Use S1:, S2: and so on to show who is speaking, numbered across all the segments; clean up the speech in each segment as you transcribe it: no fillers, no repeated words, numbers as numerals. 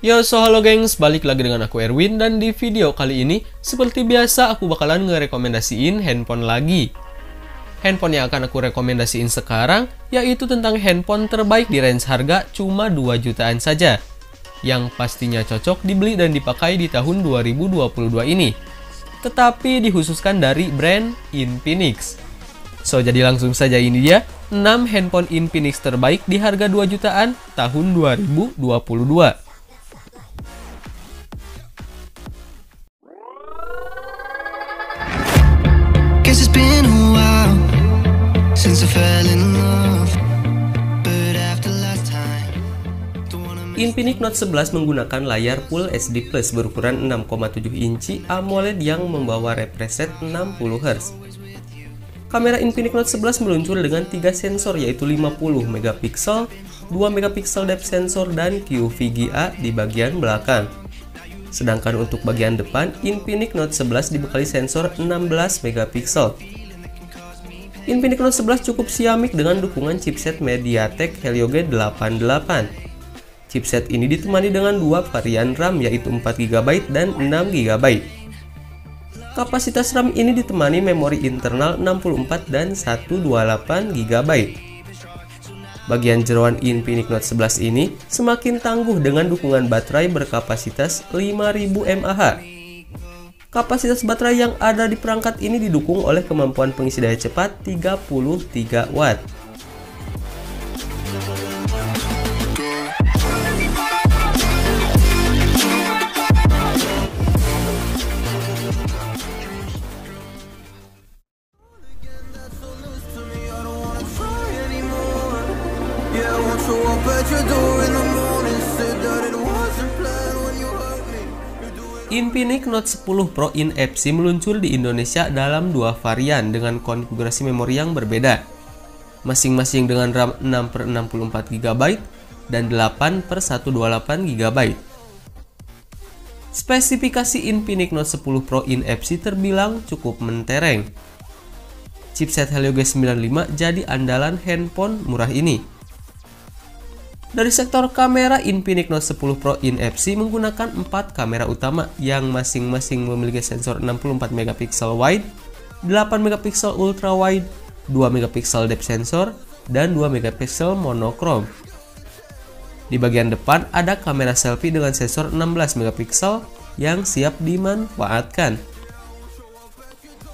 S1: Halo gengs, balik lagi dengan aku Erwin, dan di video kali ini seperti biasa aku bakalan ngerekomendasiin handphone lagi. Handphone yang akan aku rekomendasiin sekarang yaitu tentang handphone terbaik di range harga cuma 2 jutaan saja, yang pastinya cocok dibeli dan dipakai di tahun 2022 ini, tetapi dikhususkan dari brand Infinix. So, jadi langsung saja, ini dia 6 handphone Infinix terbaik di harga 2 jutaan tahun 2022. Infinix Note 11 menggunakan layar Full HD Plus berukuran 6,7 inci AMOLED yang membawa refresh rate 60 Hz. Kamera Infinix Note 11 meluncur dengan 3 sensor, yaitu 50 megapiksel, 2 megapiksel depth sensor, dan QVGA di bagian belakang. Sedangkan untuk bagian depan, Infinix Note 11 dibekali sensor 16 megapiksel. Infinix Note 11 cukup ciamik dengan dukungan chipset MediaTek Helio G88. Chipset ini ditemani dengan 2 varian RAM, yaitu 4GB dan 6GB. Kapasitas RAM ini ditemani memori internal 64 dan 128GB. Bagian jeroan Infinix Note 11 ini semakin tangguh dengan dukungan baterai berkapasitas 5000 mAh. Kapasitas baterai yang ada di perangkat ini didukung oleh kemampuan pengisi daya cepat 33 Watt. Infinix Note 10 Pro NFC meluncur di Indonesia dalam 2 varian dengan konfigurasi memori yang berbeda, masing-masing dengan RAM 6/64GB dan 8/128GB. Spesifikasi Infinix Note 10 Pro NFC terbilang cukup mentereng. Chipset Helio G95 jadi andalan handphone murah ini. Dari sektor kamera, Infinix Note 10 Pro NFC menggunakan 4 kamera utama yang masing-masing memiliki sensor 64 megapiksel wide, 8 megapiksel ultra wide, 2 megapiksel depth sensor, dan 2 megapiksel monokrom. Di bagian depan ada kamera selfie dengan sensor 16 megapiksel yang siap dimanfaatkan.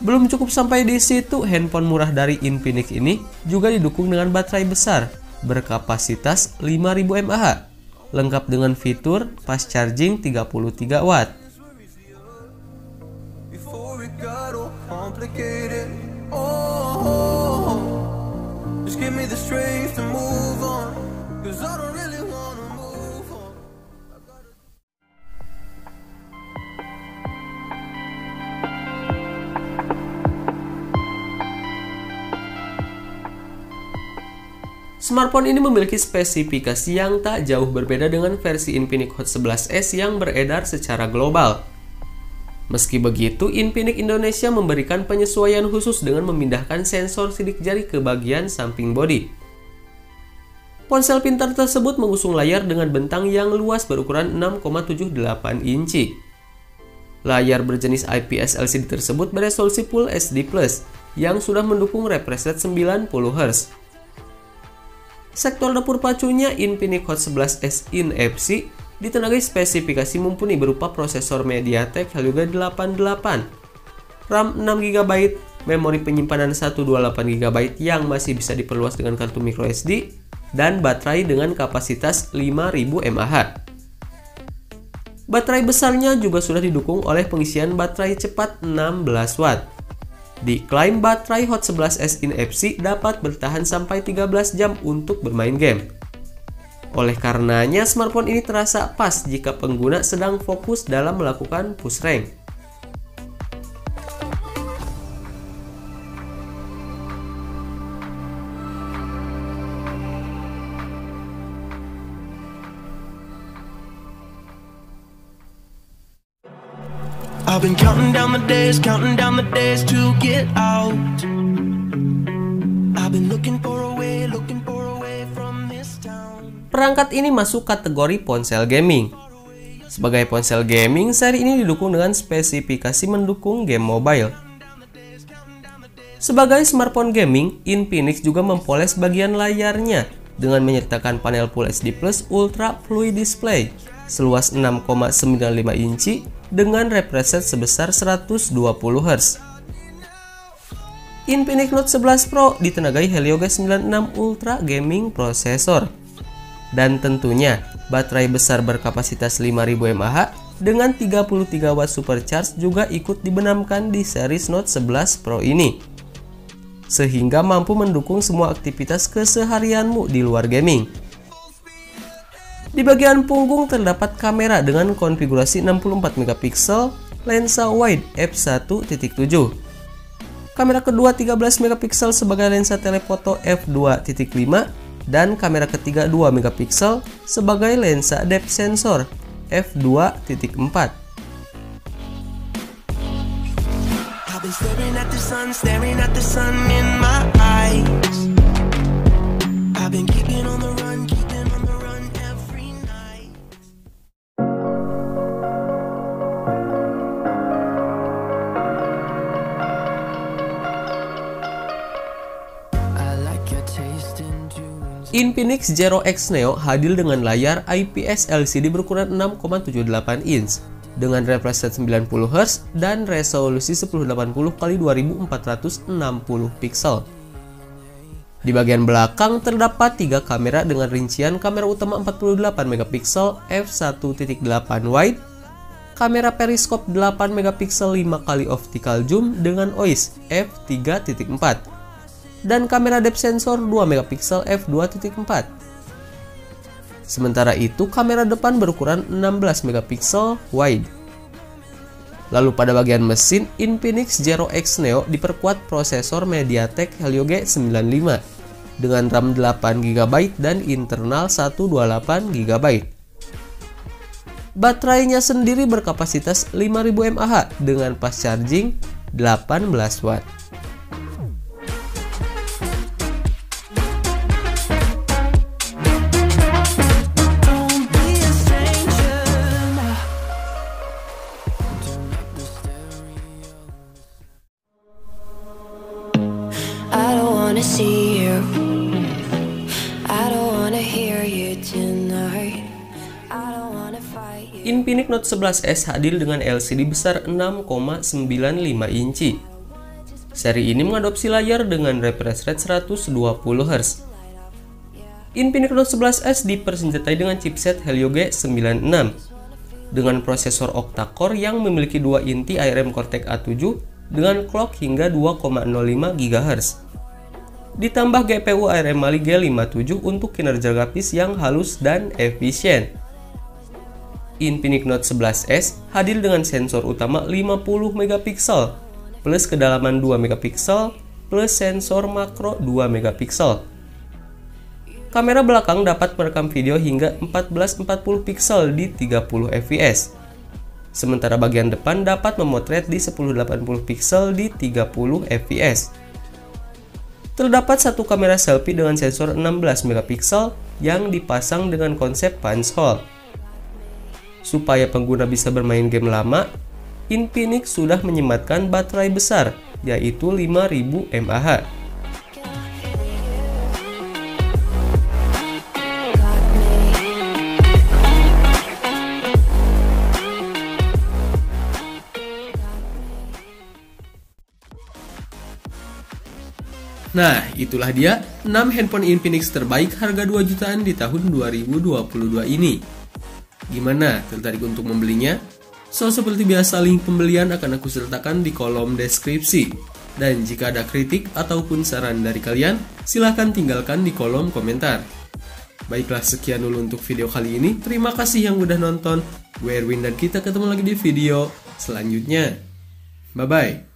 S1: Belum cukup sampai di situ, handphone murah dari Infinix ini juga didukung dengan baterai besar berkapasitas 5000 mAh, lengkap dengan fitur fast charging 33 Watt. Smartphone ini memiliki spesifikasi yang tak jauh berbeda dengan versi Infinix Hot 11s yang beredar secara global. Meski begitu, Infinix Indonesia memberikan penyesuaian khusus dengan memindahkan sensor sidik jari ke bagian samping bodi. Ponsel pintar tersebut mengusung layar dengan bentang yang luas berukuran 6,78 inci. Layar berjenis IPS LCD tersebut beresolusi Full HD Plus yang sudah mendukung refresh rate 90 Hz. Sektor dapur pacunya, Infinix Hot 11s NFC ditenagai spesifikasi mumpuni berupa prosesor MediaTek Helio G88, RAM 6GB, memori penyimpanan 128GB yang masih bisa diperluas dengan kartu microSD, dan baterai dengan kapasitas 5000 mAh. Baterai besarnya juga sudah didukung oleh pengisian baterai cepat 16 Watt. Diklaim baterai Hot 11s NFC dapat bertahan sampai 13 jam untuk bermain game. Oleh karenanya, smartphone ini terasa pas jika pengguna sedang fokus dalam melakukan push rank.
S2: I've been counting down the days to get out. I've been looking for a way from this town.
S1: Perangkat ini masuk kategori ponsel gaming. Sebagai ponsel gaming, seri ini didukung dengan spesifikasi mendukung game mobile. Sebagai smartphone gaming, Infinix juga mempoles bagian layarnya dengan menyertakan panel Full HD Plus Ultra Fluid Display seluas 6,95 inci dengan refresh rate sebesar 120 Hz. Infinix Note 11 Pro ditenagai Helio G96 Ultra Gaming Processor. Dan tentunya, baterai besar berkapasitas 5000 mAh dengan 33 watt supercharge juga ikut dibenamkan di series Note 11 Pro ini, sehingga mampu mendukung semua aktivitas keseharianmu di luar gaming. Di bagian punggung terdapat kamera dengan konfigurasi 64 megapiksel, lensa wide f1.7. Kamera kedua 13 megapiksel sebagai lensa telefoto f2.5 dan kamera ketiga 2 megapiksel sebagai lensa depth sensor f2.4. Infinix Zero X Neo hadir dengan layar IPS LCD berukuran 6,78 inch dengan refresh rate 90 Hz dan resolusi 1080x2460 pixel. Di bagian belakang terdapat 3 kamera dengan rincian kamera utama 48 megapiksel f1.8 wide, kamera periskop 8 megapiksel 5x optical zoom dengan OIS f3.4. dan kamera depth sensor 2 megapiksel f2.4. Sementara itu, kamera depan berukuran 16 megapiksel wide. Lalu pada bagian mesin, Infinix Zero X Neo diperkuat prosesor MediaTek Helio G95 dengan RAM 8 GB dan internal 128 GB. Baterainya sendiri berkapasitas 5000 mAh dengan fast charging 18 watt. Infinix Note 11S hadir dengan LCD besar 6,95 inci. Seri ini mengadopsi layar dengan refresh rate 120 Hz. Infinix Note 11S dipersenjatai dengan chipset Helio G96 dengan prosesor octa-core yang memiliki 2 inti ARM Cortex A7 dengan clock hingga 2,05 GHz. Ditambah GPU ARM Mali G57 untuk kinerja grafis yang halus dan efisien. Infinix Note 11S hadir dengan sensor utama 50 megapiksel plus kedalaman 2 megapiksel plus sensor makro 2 megapiksel. Kamera belakang dapat merekam video hingga 1440 piksel di 30 fps. Sementara bagian depan dapat memotret di 1080 piksel di 30 fps. Terdapat satu kamera selfie dengan sensor 16 megapiksel yang dipasang dengan konsep punch hole. Supaya pengguna bisa bermain game lama, Infinix sudah menyematkan baterai besar, yaitu 5000 mAh. Nah, itulah dia 6 handphone Infinix terbaik harga 2 jutaan di tahun 2022 ini. Gimana, tertarik untuk membelinya? So, seperti biasa link pembelian akan aku sertakan di kolom deskripsi. Dan jika ada kritik ataupun saran dari kalian, silahkan tinggalkan di kolom komentar. Baiklah, sekian dulu untuk video kali ini. Terima kasih yang udah nonton. Gue Erwin dan kita ketemu lagi di video selanjutnya. Bye-bye.